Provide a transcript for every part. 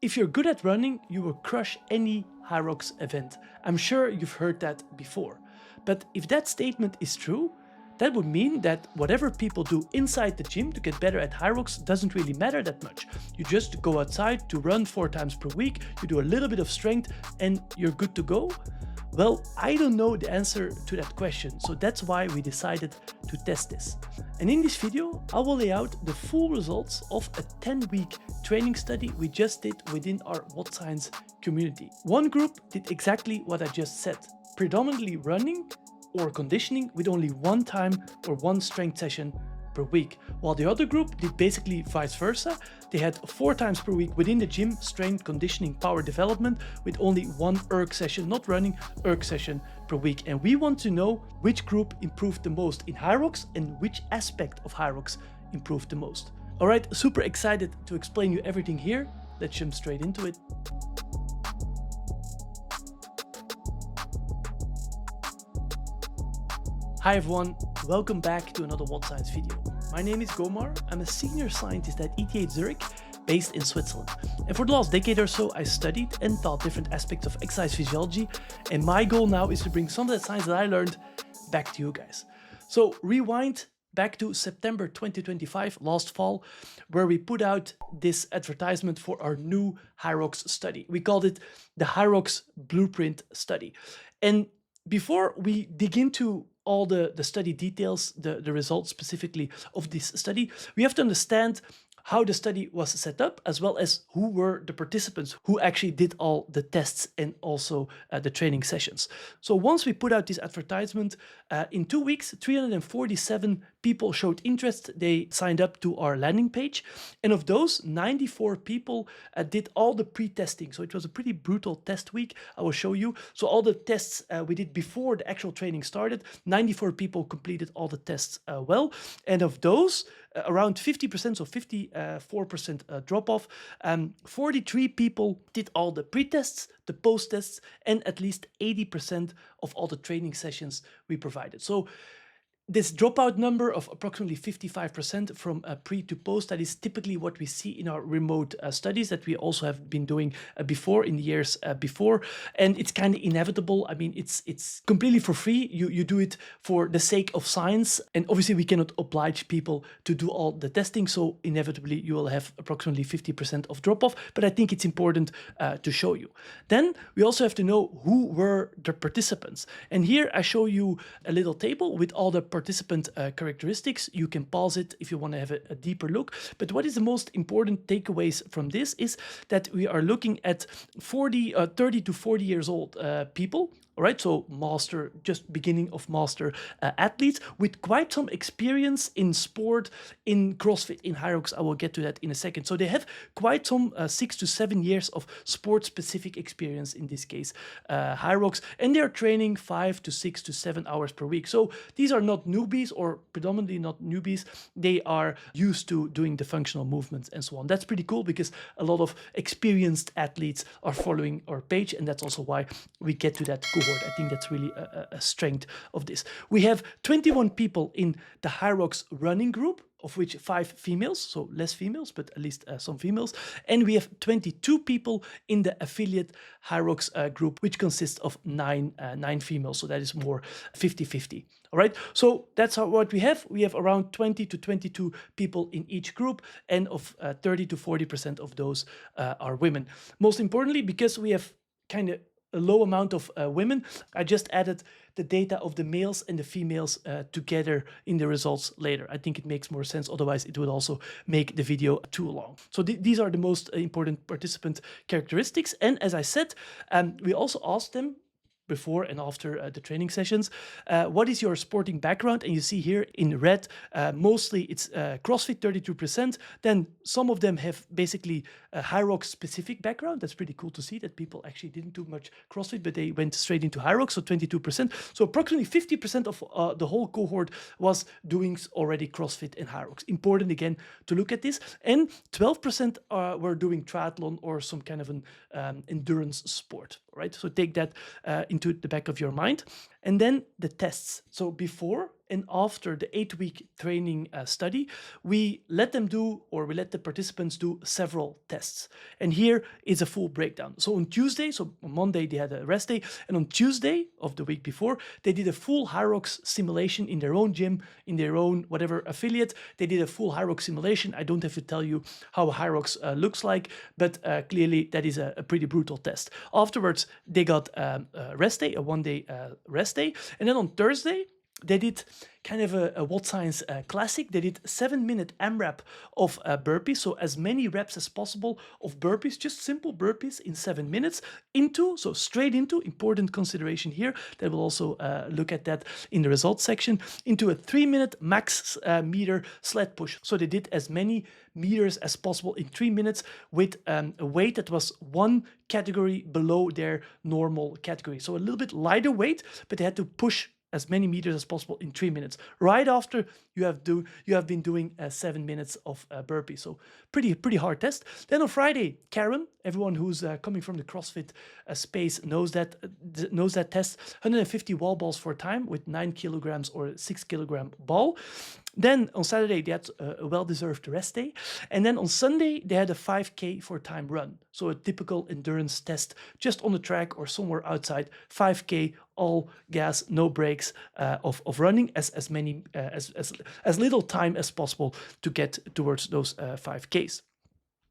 If you're good at running, you will crush any HYROX event. I'm sure you've heard that before. But if that statement is true, that would mean that whatever people do inside the gym to get better at HYROX doesn't really matter that much. You just go outside to run 4 times per week, you do a little bit of strength, and you're good to go. Well, I don't know the answer to that question, so that's why we decided to test this. And in this video, I will lay out the full results of a 10-week training study we just did within our wod-science community. One group did exactly what I just said, predominantly running or conditioning with only one time or one strength session per week, while the other group did basically vice versa. They had 4 times per week within the gym, strength, conditioning, power development, with only one erg session, not running, erg session per week. And we want to know which group improved the most in HYROX and which aspect of HYROX improved the most. All right, super excited to explain you everything here. Let's jump straight into it. Hi everyone, welcome back to another wod-science video. My name is Gomar, I'm a senior scientist at ETH Zurich, based in Switzerland. And for the last decade or so, I studied and taught different aspects of exercise physiology, and my goal now is to bring some of that science that I learned back to you guys. So rewind back to September 2025, last fall, where we put out this advertisement for our new HYROX study. We called it the HYROX Blueprint Study. And before we dig into all the study details, the results specifically of this study, we have to understand how the study was set up, as well as who were the participants who actually did all the tests and also the training sessions. So once we put out this advertisement, in 2 weeks, 347 people showed interest. They signed up to our landing page. And of those, 94 people did all the pre-testing. So it was a pretty brutal test week. I will show you. So all the tests we did before the actual training started, 94 people completed all the tests well. And of those, around 50%, so 54% drop off. 43 people did all the pre-tests, the post-tests, and at least 80% of all the training sessions we provided. So this dropout number of approximately 55% from pre to post, that is typically what we see in our remote studies that we also have been doing before in the years before. And it's kind of inevitable. I mean, it's completely for free. You do it for the sake of science. And obviously we cannot oblige people to do all the testing. So inevitably you will have approximately 50% of drop off. But I think it's important to show you. Then we also have to know who were the participants. And here I show you a little table with all the participant characteristics. You can pause it if you want to have a deeper look. But what is the most important takeaways from this is that we are looking at 30 to 40 years old people. All right, so master, just beginning of master athletes with quite some experience in sport, in CrossFit, in HYROX. I will get to that in a second. So they have quite some 6 to 7 years of sport-specific experience in this case, HYROX, and they are training 5 to 6 to 7 hours per week. So these are not newbies, or predominantly not newbies. They are used to doing the functional movements and so on. That's pretty cool because a lot of experienced athletes are following our page, and that's also why we get to that cohort. I think that's really a strength of this. We have 21 people in the HYROX running group, of which 5 females, so less females, but at least some females. And we have 22 people in the affiliate HYROX group, which consists of 9 females. So that is more 50-50. All right, so that's what we have. We have around 20 to 22 people in each group, and of 30 to 40% of those are women. Most importantly, because we have kind of a low amount of women, I just added the data of the males and the females together in the results later. I think it makes more sense. Otherwise, it would also make the video too long. So these are the most important participant characteristics. And as I said, we also asked them before and after the training sessions, what is your sporting background? And you see here in red, mostly it's CrossFit, 32%. Then some of them have basically a HYROX specific background. That's pretty cool to see that people actually didn't do much CrossFit, but they went straight into HYROX, so 22%. So approximately 50% of the whole cohort was doing already CrossFit and HYROX. Important again to look at this. And 12% were doing triathlon or some kind of an endurance sport, right? So take that into the back of your mind. And then the tests. So before and after the 8-week training study, we let the participants do several tests. And here is a full breakdown. So on Tuesday, so on Monday they had a rest day, and on Tuesday of the week before, they did a full HYROX simulation in their own gym, in their own whatever affiliate. They did a full HYROX simulation. I don't have to tell you how HYROX looks like, but clearly that is a pretty brutal test. Afterwards, they got a rest day, a 1-day rest day, and then on Thursday, they did kind of a wod-science classic. They did 7-minute AMRAP of burpees, so as many reps as possible of burpees, just simple burpees in 7 minutes, straight into, important consideration here, they will also look at that in the results section, into a 3-minute max meter sled push. So they did as many meters as possible in 3 minutes with a weight that was 1 category below their normal category. So a little bit lighter weight, but they had to push as many meters as possible in 3 minutes. Right after you have been doing 7 minutes of burpee. So pretty hard test. Then on Friday, Karen, everyone who's coming from the CrossFit space knows that test, 150 wall balls for time with 9 kilograms or 6 kilogram ball. Then on Saturday, they had a well-deserved rest day. And then on Sunday, they had a 5K for time run. So a typical endurance test, just on the track or somewhere outside, 5K, all gas, no brakes, of running as little time as possible to get towards those 5Ks.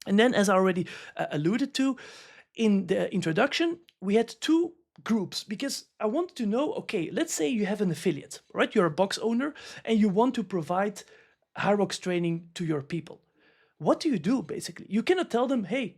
And then, as I already alluded to in the introduction, we had 2 groups, because I want to know, okay, let's say you have an affiliate, right? You're a box owner and you want to provide HYROX training to your people. What do you do, basically? You cannot tell them, hey,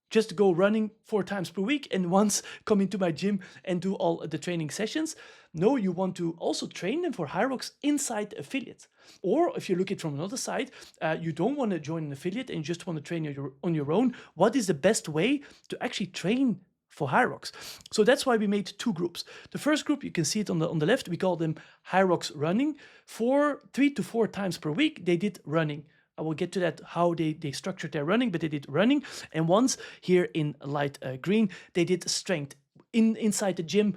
just go running 4 times per week and once come into my gym and do all the training sessions. No, you want to also train them for HYROX inside the affiliate. Or if you look at it from another side, you don't want to join an affiliate and you just want to train on your own. What is the best way to actually train for HYROX? So that's why we made 2 groups. The first group, you can see it on the left, we call them HYROX running. 3 to 4 times per week, they did running. I will get to that, how they structured their running, but they did running. And once here in light green, they did strength. Inside the gym,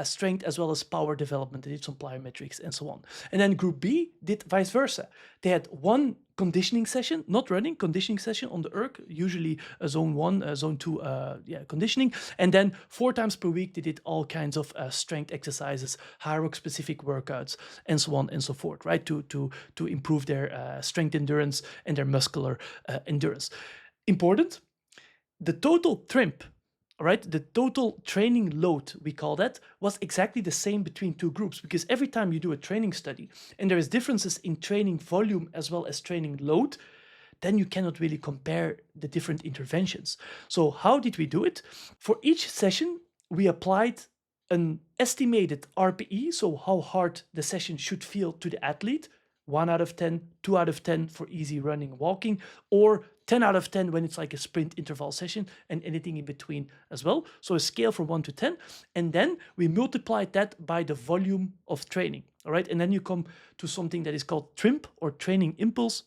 strength as well as power development. They did some plyometrics and so on. And then group B did vice versa. They had 1 conditioning session, not running, conditioning session on the ERG, usually a zone 1, zone 2 conditioning. And then 4 times per week, they did all kinds of strength exercises, HYROX specific workouts, and so on and so forth, right? To improve their strength endurance and their muscular endurance. Important, the total TRIMP, right, the total training load, we call that, was exactly the same between 2 groups, because every time you do a training study and there is differences in training volume as well as training load, then you cannot really compare the different interventions. So how did we do it? For each session, we applied an estimated RPE, so how hard the session should feel to the athlete, 1 out of 10, 2 out of 10 for easy running, walking, or 10 out of 10 when it's like a sprint interval session, and anything in between as well. So a scale from 1 to 10. And then we multiplied that by the volume of training. All right. And then you come to something that is called TRIMP, or training impulse.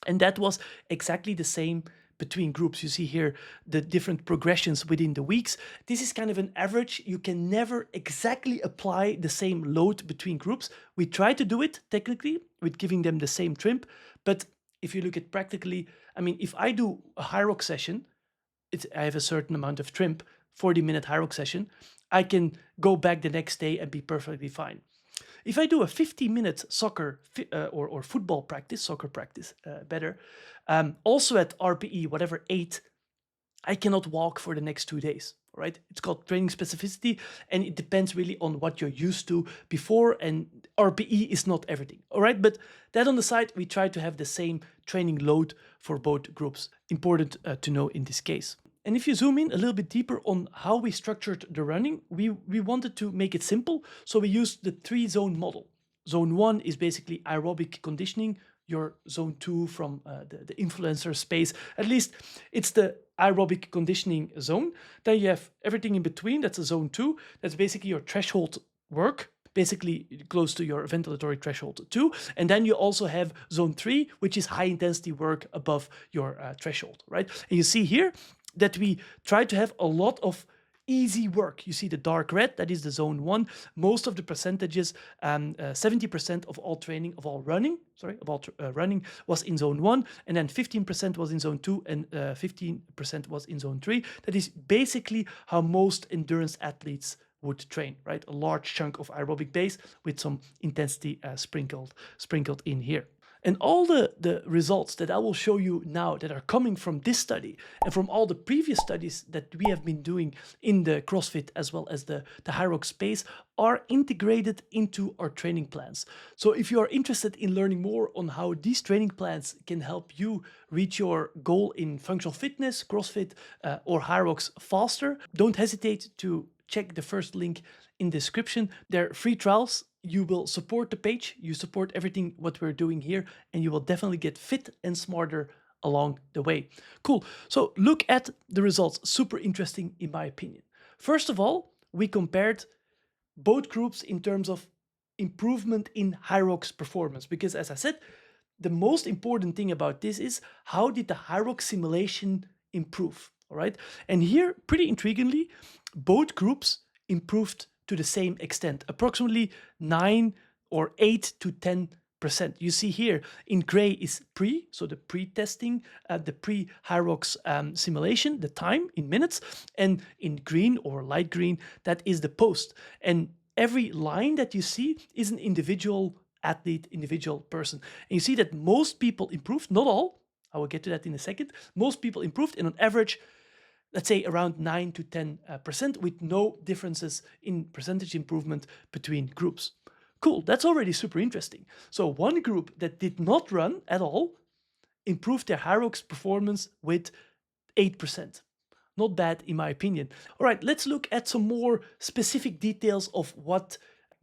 And that was exactly the same between groups. You see here the different progressions within the weeks. This is kind of an average. You can never exactly apply the same load between groups. We try to do it technically with giving them the same TRIMP, but if you look at practically, I mean, if I do a HYROX session, I have a certain amount of TRIMP, 40-minute HYROX session, I can go back the next day and be perfectly fine. If I do a 50-minute soccer or football practice, soccer practice better, also at RPE, whatever 8, I cannot walk for the next 2 days, right? It's called training specificity, and it depends really on what you're used to before, and RPE is not everything, all right? But that on the side, we try to have the same training load for both groups. Important to know in this case. And if you zoom in a little bit deeper on how we structured the running, we wanted to make it simple. So we used the 3-zone model. Zone 1 is basically aerobic conditioning. Your zone 2 from the influencer space, at least it's the aerobic conditioning zone. Then you have everything in between. That's a zone 2. That's basically your threshold work, basically close to your ventilatory threshold 2. And then you also have zone 3, which is high intensity work above your threshold, right? And you see here that we try to have a lot of easy work. You see the dark red, that is the zone 1. Most of the percentages, 70% of all training, of all running, running was in zone 1, and then 15% was in zone 2, and 15% was in zone 3. That is basically how most endurance athletes would train, right? A large chunk of aerobic base with some intensity sprinkled in here. And all the results that I will show you now that are coming from this study and from all the previous studies that we have been doing in the CrossFit as well as the HYROX space are integrated into our training plans. So if you are interested in learning more on how these training plans can help you reach your goal in functional fitness, CrossFit, or HYROX faster, don't hesitate to check the first link in the description. They're free trials. You will support the page, you support everything what we're doing here, and you will definitely get fit and smarter along the way. Cool. So look at the results. Super interesting in my opinion. First of all, we compared both groups in terms of improvement in HYROX performance, because as I said, the most important thing about this is how did the HYROX simulation improve, all right? And here, pretty intriguingly, both groups improved to the same extent, approximately 9 or 8 to 10%. You see here in gray is pre, so the pre-testing, the pre-HYROX simulation, the time in minutes, and in green or light green, that is the post. And every line that you see is an individual athlete, individual person. And you see that most people improved, not all, I will get to that in a second, most people improved, and on average, let's say around 9 to 10% with no differences in percentage improvement between groups. Cool, that's already super interesting. So one group that did not run at all improved their HYROX performance with 8%. Not bad in my opinion. All right, let's look at some more specific details of what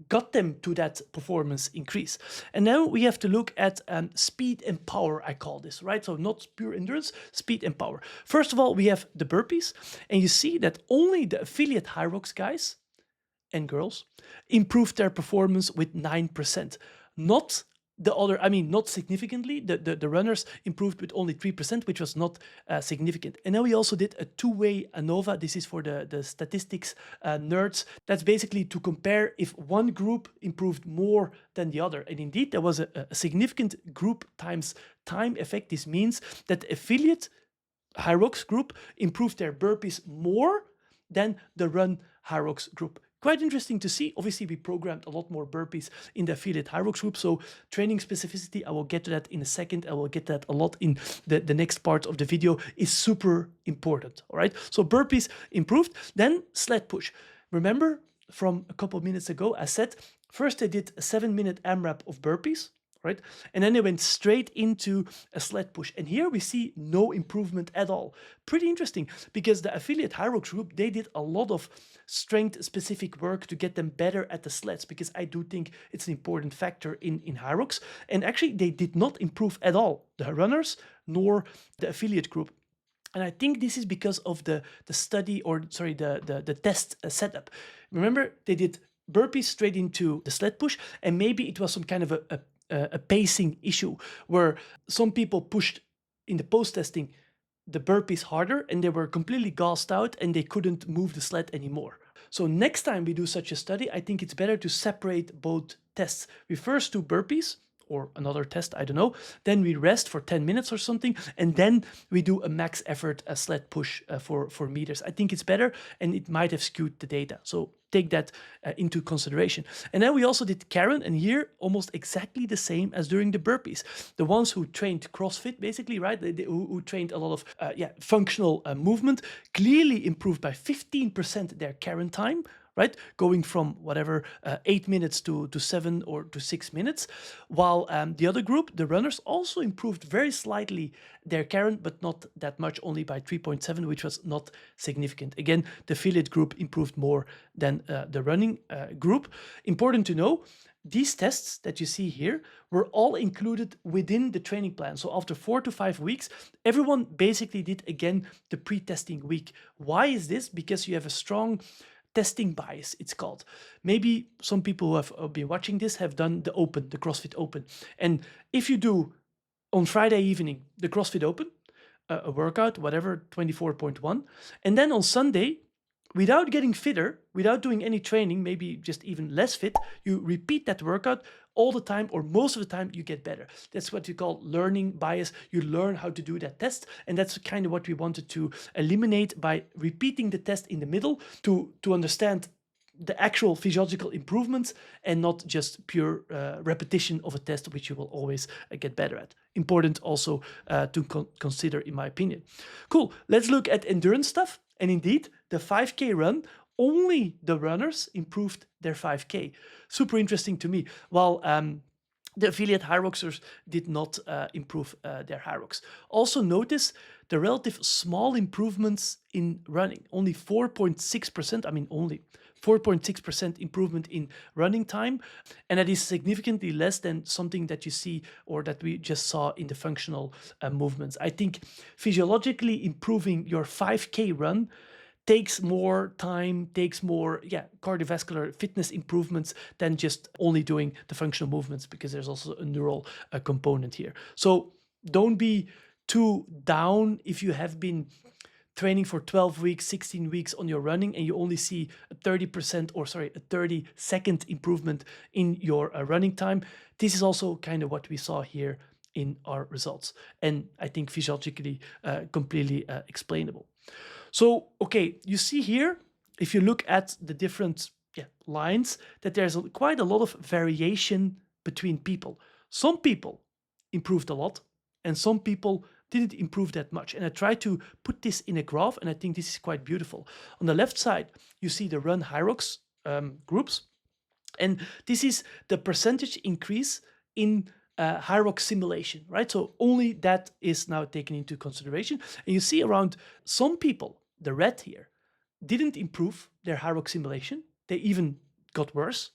got them to that performance increase. And now we have to look at speed and power, I call this, right? So not pure endurance, speed and power. First of all, we have the burpees, and you see that only the affiliate HYROX guys and girls improved their performance with 9%. Not the other, I mean, not significantly. The runners improved with only 3%, which was not significant. And then we also did a two-way ANOVA. This is for the statistics nerds. That's basically to compare if one group improved more than the other. And indeed, there was a significant group times time effect. This means that the affiliate HYROX group improved their burpees more than the run HYROX group. Quite interesting to see. Obviously, we programmed a lot more burpees in the affiliate HYROX group. So training specificity, I will get to that in a second. I will get that a lot in the next part of the video, is super important. All right. So burpees improved. Then sled push. Remember from a couple of minutes ago, I said first they did a 7-minute AMRAP of burpees. Right? And then they went straight into a sled push. And here we see no improvement at all. Pretty interesting, because the affiliate HYROX group, they did a lot of strength-specific work to get them better at the sleds, because I do think it's an important factor in HYROX. And actually, they did not improve at all, the runners nor the affiliate group. And I think this is because of the study, or sorry, the test setup. Remember, they did burpees straight into the sled push, and maybe it was some kind of a pacing issue where some people pushed in the post-testing the burpees harder and they were completely gassed out and they couldn't move the sled anymore. So next time we do such a study, I think it's better to separate both tests. We first do burpees, or another test, I don't know. Then we rest for 10 minutes or something, and then we do a max effort, a sled push for meters. I think it's better, and it might have skewed the data. So take that into consideration. And then we also did Karen, and here almost exactly the same as during the burpees. The ones who trained CrossFit, basically, right? Who trained a lot of functional movement, clearly improved by 15% their Karen time, right? Going from whatever 8 minutes to 7 or to 6 minutes, while the other group, the runners, also improved very slightly their Karen, but not that much, only by 3.7, which was not significant. Again, the affiliate group improved more than the running group. Important to know, these tests that you see here were all included within the training plan. So after 4 to 5 weeks, everyone basically did again the pre-testing week. Why is this? Because you have a strong testing bias, it's called. Maybe some people who have been watching this have done the Open, the CrossFit Open. And if you do on Friday evening the CrossFit Open, a workout, whatever, 24.1, and then on Sunday without getting fitter, without doing any training, maybe just even less fit, you repeat that workout all the time, or most of the time, you get better. That's what you call learning bias. You learn how to do that test. And that's kind of what we wanted to eliminate by repeating the test in the middle to understand the actual physiological improvements and not just pure repetition of a test, which you will always get better at. Important also to consider, in my opinion. Cool. Let's look at endurance stuff. And indeed, the 5K run, only the runners improved their 5K. Super interesting to me. While the affiliate HYROXers did not improve their HYROX. Also notice the relative small improvements in running. Only 4.6%, I mean only 4.6% improvement in running time. And that is significantly less than something that you see or that we just saw in the functional movements. I think physiologically improving your 5K run takes more time, takes more cardiovascular fitness improvements than just only doing the functional movements, because there's also a neural component here. So don't be too down if you have been training for 12 weeks, 16 weeks on your running and you only see a 30% or sorry, a 30-second improvement in your running time. This is also kind of what we saw here in our results. And I think physiologically completely explainable. So, okay, you see here, if you look at the different lines, that there's quite a lot of variation between people. Some people improved a lot and some people didn't improve that much. And I tried to put this in a graph, and I think this is quite beautiful. On the left side, you see the run HYROX groups, and this is the percentage increase in HYROX simulation, right? So only that is now taken into consideration. And you see around some people, the red here, didn't improve their HYROX simulation. They even got worse.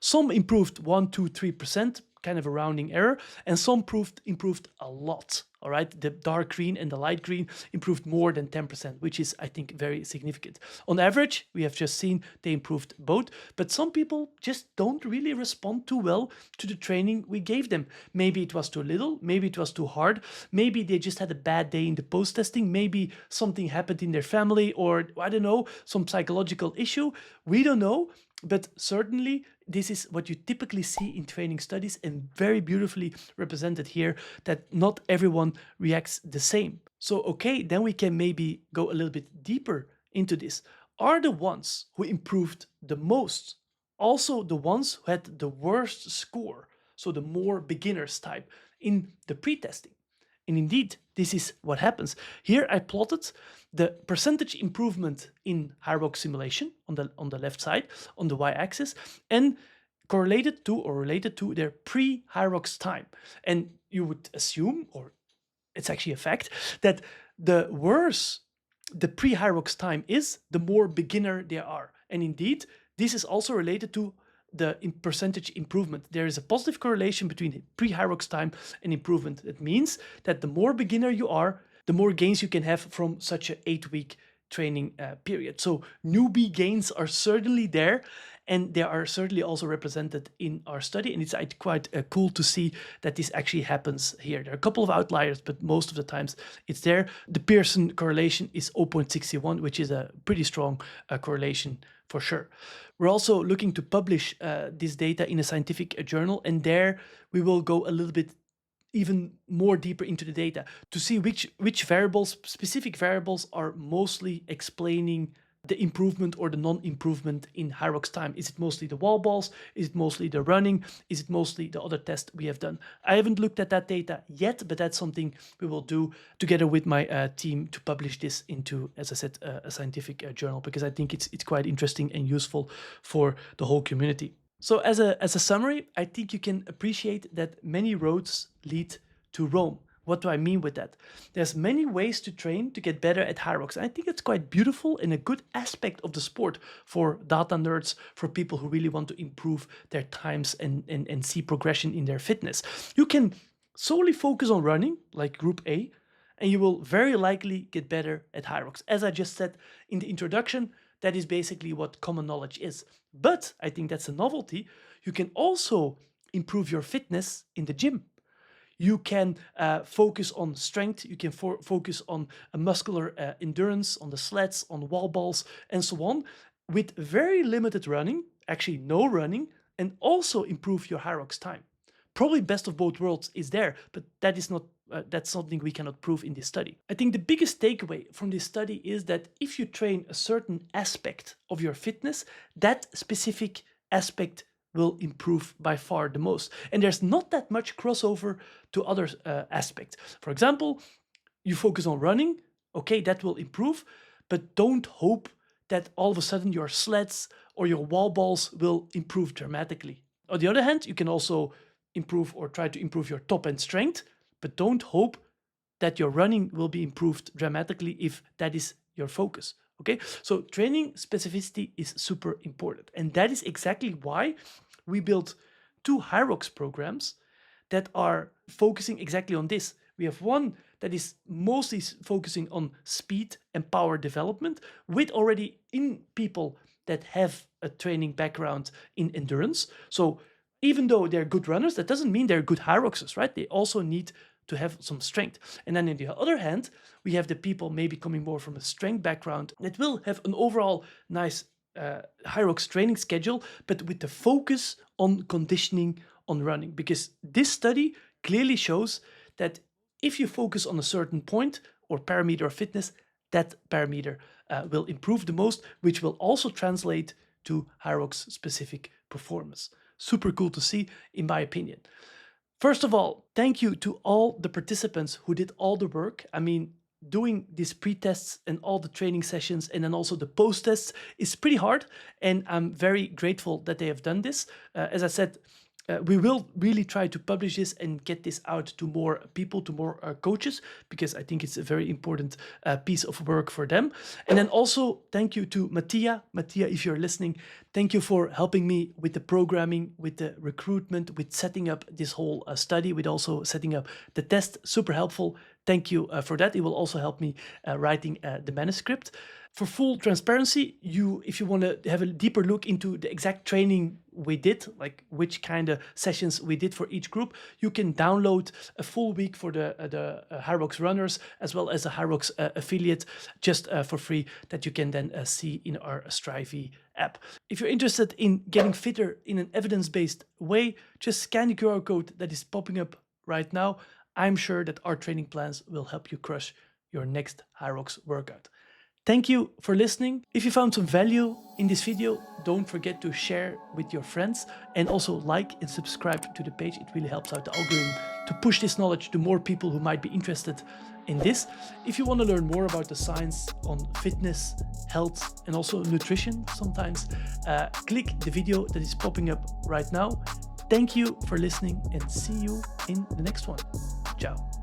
Some improved 1, 2, 3%, kind of a rounding error, and some improved a lot. All right, the dark green and the light green improved more than 10%, which is, I think, very significant. On average, we have just seen they improved both, but some people just don't really respond too well to the training we gave them. Maybe it was too little, maybe it was too hard, maybe they just had a bad day in the post-testing, maybe something happened in their family, or I don't know, some psychological issue. We don't know, but certainly this is what you typically see in training studies, and very beautifully represented here, that not everyone reacts the same. So, okay, then we can maybe go a little bit deeper into this. Are the ones who improved the most also the ones who had the worst score? So the more beginners type in the pre-testing. And indeed, this is what happens. Here I plotted the percentage improvement in HYROX simulation on the left side, on the y-axis, and correlated to or related to their pre-HYROX time. And you would assume, or it's actually a fact, that the worse the pre-HYROX time is, the more beginner they are. And indeed, this is also related to the percentage improvement. There is a positive correlation between pre-HYROX time and improvement. It means that the more beginner you are, the more gains you can have from such an 8-week training period. So newbie gains are certainly there, and they are certainly also represented in our study. And it's quite cool to see that this actually happens here. There are a couple of outliers, but most of the times it's there. The Pearson correlation is 0.61, which is a pretty strong correlation for sure. We're also looking to publish this data in a scientific journal, and there we will go a little bit even more deeper into the data to see which variables, specific variables, are mostly explaining the improvement or the non-improvement in HYROX time. Is it mostly the wall balls? Is it mostly the running? Is it mostly the other test we have done? I haven't looked at that data yet, but that's something we will do together with my team to publish this into, as I said, a scientific journal, because I think it's quite interesting and useful for the whole community. So as a summary, I think you can appreciate that many roads lead to Rome. What do I mean with that? There's many ways to train to get better at HYROX. I think it's quite beautiful and a good aspect of the sport for data nerds, for people who really want to improve their times and see progression in their fitness. You can solely focus on running, like Group A, and you will very likely get better at HYROX. As I just said in the introduction, that is basically what common knowledge is. But I think that's a novelty. You can also improve your fitness in the gym. You can focus on strength. You can focus on a muscular endurance, on the sleds, on wall balls, and so on, with very limited running, actually no running, and also improve your HYROX time. Probably best of both worlds is there, but that is not that's something we cannot prove in this study. I think the biggest takeaway from this study is that if you train a certain aspect of your fitness, that specific aspect will improve by far the most. And there's not that much crossover to other aspects. For example, you focus on running, okay, that will improve, but don't hope that all of a sudden your sleds or your wall balls will improve dramatically. On the other hand, you can also improve or try to improve your top end strength, but don't hope that your running will be improved dramatically if that is your focus. Okay, so training specificity is super important. And that is exactly why we built 2 HYROX programs that are focusing exactly on this. We have one that is mostly focusing on speed and power development with already in people that have a training background in endurance. So even though they're good runners, that doesn't mean they're good HYROXers, right? They also need to have some strength. And then on the other hand, we have the people maybe coming more from a strength background that will have an overall nice HYROX training schedule, but with the focus on conditioning, on running. Because this study clearly shows that if you focus on a certain point or parameter of fitness, that parameter will improve the most, which will also translate to HYROX specific performance. Super cool to see, in my opinion. First of all, thank you to all the participants who did all the work. I mean, doing these pre-tests and all the training sessions and then also the post-tests is pretty hard. And I'm very grateful that they have done this. As I said, we will really try to publish this and get this out to more people, to more coaches, because I think it's a very important piece of work for them. And then also thank you to Mattia. Mattia, if you're listening, thank you for helping me with the programming, with the recruitment, with setting up this whole study, with also setting up the test. Super helpful. Thank you for that. It will also help me writing the manuscript. For full transparency, if you want to have a deeper look into the exact training we did, like which kind of sessions we did for each group, you can download a full week for the HYROX runners as well as a HYROX affiliate just for free that you can then see in our Strivey app. If you're interested in getting fitter in an evidence-based way, just scan the QR code that is popping up right now. I'm sure that our training plans will help you crush your next HYROX workout. Thank you for listening. If you found some value in this video, don't forget to share with your friends and also like and subscribe to the page. It really helps out the algorithm to push this knowledge to more people who might be interested in this. If you want to learn more about the science on fitness, health, and also nutrition sometimes, click the video that is popping up right now. Thank you for listening and see you in the next one. Ciao.